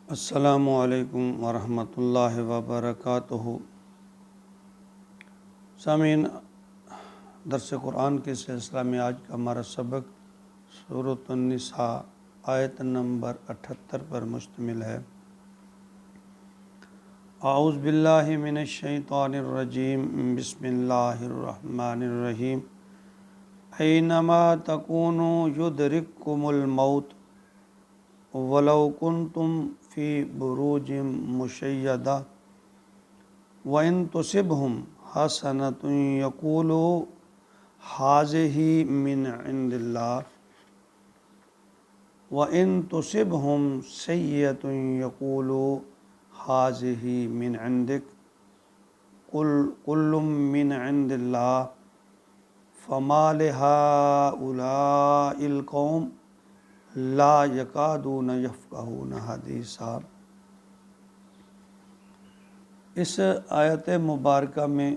السلام علیکم ورحمۃ اللہ وبرکاتہ۔ سامعین، درس قرآن کے سلسلہ میں آج کا ہمارا سبق سورۃ النساء آیت نمبر 78 پر مشتمل ہے۔ اعوذ باللہ من الشیطان الرجیم، بسم اللہ الرحمن الرحیم۔ اینما تکونوا یدرککم الموت ولو کنتم فی بروج مشیدہ وَإِن تُصِبْهُمْ حَسَنَةٌ يَقُولُوا هَٰذِهِ مِنْ عِنْدِ اللَّهِ وَإِن تُصِبْهُمْ سَيِّئَةٌ يَقُولُوا هَٰذِهِ مِنْ عِنْدِكَ قُلْ كُلٌّ مِنْ عِنْدِ اللَّهِ فَمَا لِهَٰؤُلَاءِ الْقَوْمِ لا یکادون یفقہون حدیثا۔ اس آیت مبارکہ میں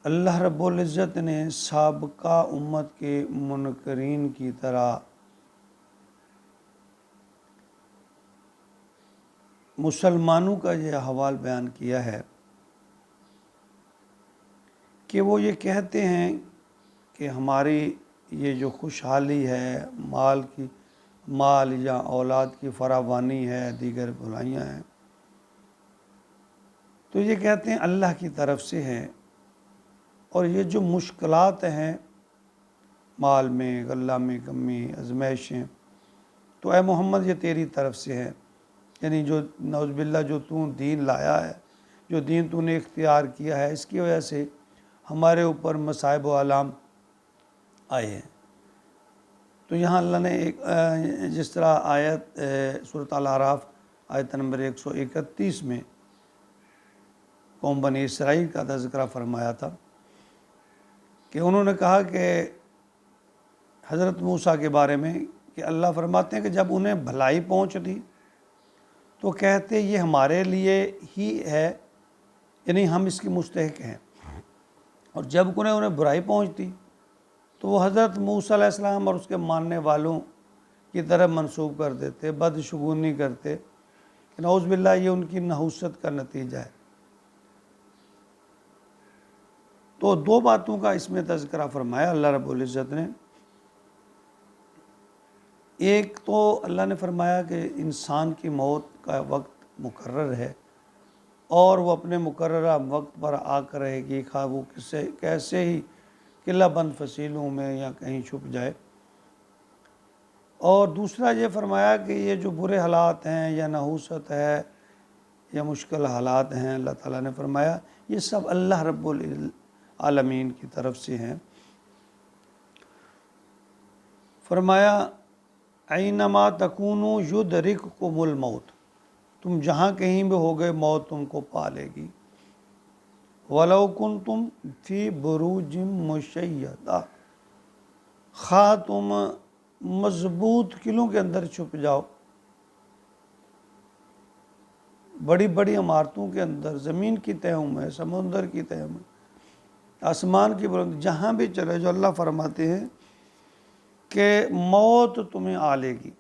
اللہ رب العزت نے سابقہ امت کے منکرین کی طرح مسلمانوں کا یہ حوال بیان کیا ہے کہ وہ یہ کہتے ہیں کہ ہماری یہ جو خوشحالی ہے، مال یا اولاد کی فراوانی ہے، دیگر بھلائیاں ہیں، تو یہ کہتے ہیں اللہ کی طرف سے ہیں، اور یہ جو مشکلات ہیں مال میں، غلہ میں کمی، آزمائشیں، تو اے محمد یہ تیری طرف سے ہے۔ یعنی جو نعوذ باللہ جو تو دین لایا ہے، جو دین تو نے اختیار کیا ہے، اس کی وجہ سے ہمارے اوپر مصائب و آلام آئے ہیں۔ تو یہاں اللہ نے ایک جس طرح آیت سورۃ الاعراف آیت نمبر 131 میں قوم بنی اسرائیل کا تذکرہ فرمایا تھا کہ انہوں نے کہا کہ حضرت موسیٰ کے بارے میں کہ اللہ فرماتے ہیں کہ جب انہیں بھلائی پہنچتی تو کہتے یہ ہمارے لیے ہی ہے، یعنی ہم اس کی مستحق ہیں، اور جب انہیں برائی پہنچتی تو وہ حضرت موسیٰ علیہ السلام اور اس کے ماننے والوں کی طرف منسوب کر دیتے، بدشگونی کرتے۔ نعوذ باللہ یہ ان کی نحوست کا نتیجہ ہے۔ تو دو باتوں کا اس میں تذکرہ فرمایا اللہ رب العزت نے۔ ایک تو اللہ نے فرمایا کہ انسان کی موت کا وقت مقرر ہے، اور وہ اپنے مقررہ وقت پر آ کر رہے گی، خواہ وہ کیسے ہی قلعہ بند فصیلوں میں یا کہیں چھپ جائے۔ اور دوسرا یہ فرمایا کہ یہ جو برے حالات ہیں یا نحوست ہے یا مشکل حالات ہیں، اللہ تعالیٰ نے فرمایا یہ سب اللہ رب العالمین کی طرف سے ہیں۔ فرمایا اینما تکونوا یدرککم الموت، تم جہاں کہیں بھی ہو گئے موت تم کو پا لے گی۔ وَلَوْ كُنْتُمْ فِي بُرُوجٍ مُشَيَّدَةٍ، خواہ تم مضبوط قلعوں کے اندر چھپ جاؤ، بڑی بڑی عمارتوں کے اندر، زمین کی تہوں میں، سمندر کی تہوں میں، آسمان کی بلند، جہاں بھی چلے جو اللہ فرماتے ہیں کہ موت تمہیں آ لے گی۔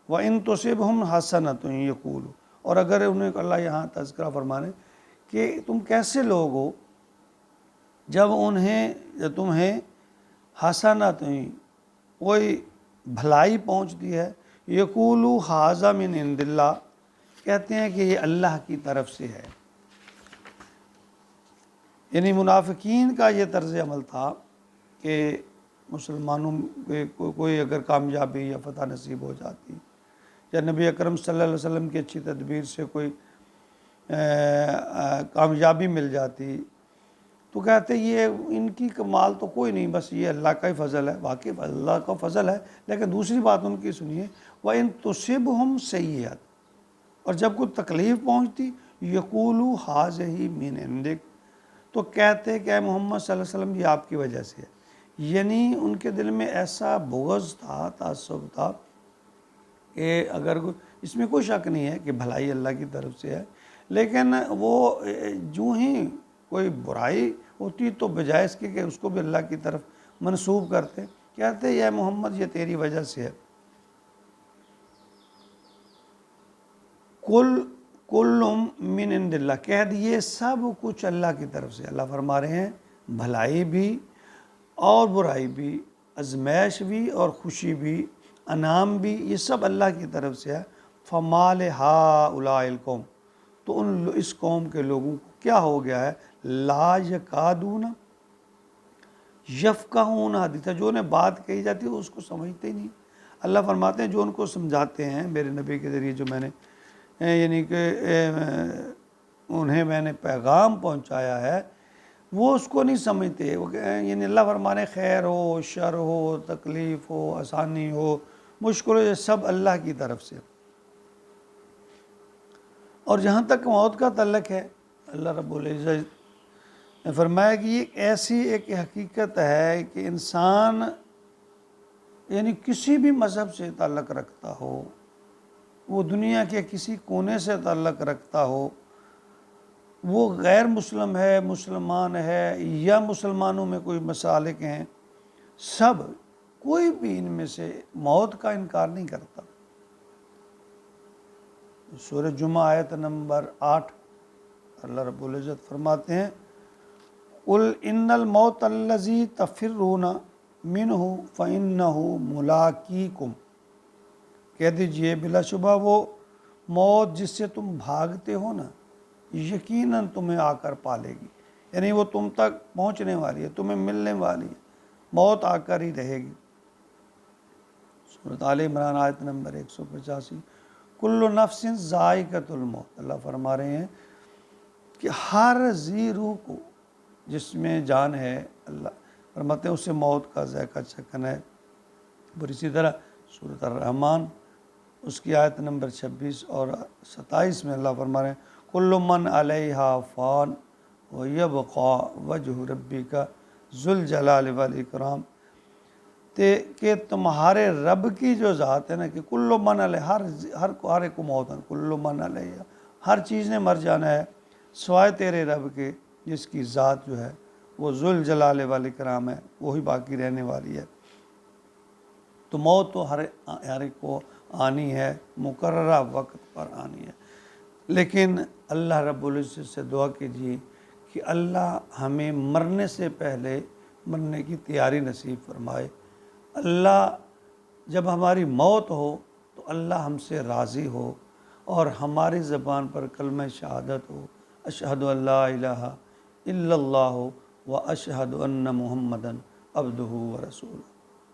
وَإِن تُصِبْهُمْ حَسَنَةٌ يَقُولُوا، اور اگر انہیں اللہ یہاں تذکرہ فرمانے کہ تم کیسے لوگ ہو جب تمہیں حسنات کوئی بھلائی پہنچتی ہے، یقولوا ھذا من عند اللہ، کہتے ہیں کہ یہ اللہ کی طرف سے ہے۔ یعنی منافقین کا یہ طرز عمل تھا کہ مسلمانوں کو کوئی اگر کامیابی یا فتح نصیب ہو جاتی، یا نبی اکرم صلی اللہ علیہ وسلم کی اچھی تدبیر سے کوئی کامیابی مل جاتی، تو کہتے یہ ان کی کمال تو کوئی نہیں، بس یہ اللہ کا ہی فضل ہے۔ واقعی اللہ کا فضل ہے، لیکن دوسری بات ان کی سنیے، وَإِن تُصِبْهُمْ سَيِّئَةٌ، اور جب کوئی تکلیف پہنچتی، یقولوا ھٰذِہِ مِنْ عِنْدِکَ، تو کہتے کہ اے محمد صلی اللہ علیہ وسلم یہ آپ کی وجہ سے ہے۔ یعنی ان کے دل میں ایسا بغض تھا، تعصب تھا کہ اگر اس میں کوئی شک نہیں ہے کہ بھلائی اللہ کی طرف سے ہے، لیکن وہ جو ہی کوئی برائی ہوتی تو بجائے اس کے کہ اس کو بھی اللہ کی طرف منسوب کرتے، کہتے یہ محمد یہ تیری وجہ سے ہے۔ کل من عند اللہ، کہہ دیے سب کچھ اللہ کی طرف سے۔ اللہ فرما رہے ہیں بھلائی بھی اور برائی بھی، ازمائش بھی اور خوشی بھی، انعام بھی، یہ سب اللہ کی طرف سے ہے۔ فما لہؤلاء القوم، تو اس قوم کے لوگوں کو کیا ہو گیا ہے؟ لا یکادون یفقہون حدیثا، جو انہیں بات کہی جاتی ہے اس کو سمجھتے ہی نہیں۔ اللہ فرماتے ہیں جو ان کو سمجھاتے ہیں میرے نبی کے ذریعے، جو میں نے یعنی کہ انہیں میں نے پیغام پہنچایا ہے، وہ اس کو نہیں سمجھتے۔ یعنی اللہ فرمانے خیر ہو، شر ہو، تکلیف ہو، آسانی ہو، مشکل ہو، یہ سب اللہ کی طرف سے۔ اور جہاں تک موت کا تعلق ہے، اللہ رب العزت نے فرمایا کہ یہ ایسی ایک حقیقت ہے کہ انسان یعنی کسی بھی مذہب سے تعلق رکھتا ہو، وہ دنیا کے کسی کونے سے تعلق رکھتا ہو، وہ غیر مسلم ہے، مسلمان ہے، یا مسلمانوں میں کوئی مسالک ہیں، سب کوئی بھی ان میں سے موت کا انکار نہیں کرتا۔ سورہ جمعہ آیت نمبر 8 اللہ رب العزت فرماتے ہیں قُلْ إِنَّ الْمَوْتَ الَّذِي تَفِرُّونَ مِنْهُ فَإِنَّهُ مُلَاقِيكُمْ، کہہ دیجئے بلا شبہ وہ موت جس سے تم بھاگتے ہو نا، یقیناً تمہیں آ کر پالے گی، یعنی وہ تم تک پہنچنے والی ہے، تمہیں ملنے والی ہے، موت آ کر ہی رہے گی۔ سورۃ آل عمران آیت نمبر 185، کل نفس ذائقۃ الموت، اللہ فرما رہے ہیں کہ ہر ذی روح کو جس میں جان ہے، اللہ فرماتے ہیں اسے موت کا ذائقہ چکھنا ہے۔ اور اسی طرح سورۃ الرحمن اس کی آیت نمبر 26 اور 27 میں اللہ فرما رہے ہیں کل من علیہا فان ویبقا وجہ ربک ذو الجلال والاکرام، کہ تمہارے رب کی جو ذات ہے نا، کہ کل من علیہ، ہر ایک کو موت ہے، کل من علیہ، ہر چیز نے مر جانا ہے سوائے تیرے رب کے، جس کی ذات جو ہے وہ ذو الجلال والاکرام ہے، وہی باقی رہنے والی ہے۔ تو موت تو ہر ایک کو آنی ہے، مقررہ وقت پر آنی ہے، لیکن اللہ رب العزت سے دعا کیجیے کہ اللہ ہمیں مرنے سے پہلے مرنے کی تیاری نصیب فرمائے۔ اللہ جب ہماری موت ہو تو اللہ ہم سے راضی ہو اور ہماری زبان پر کلمہ شہادت ہو، اشہد ان لا الہ الا اللہ و اشہد ان محمدً عبدہ و رسولہ۔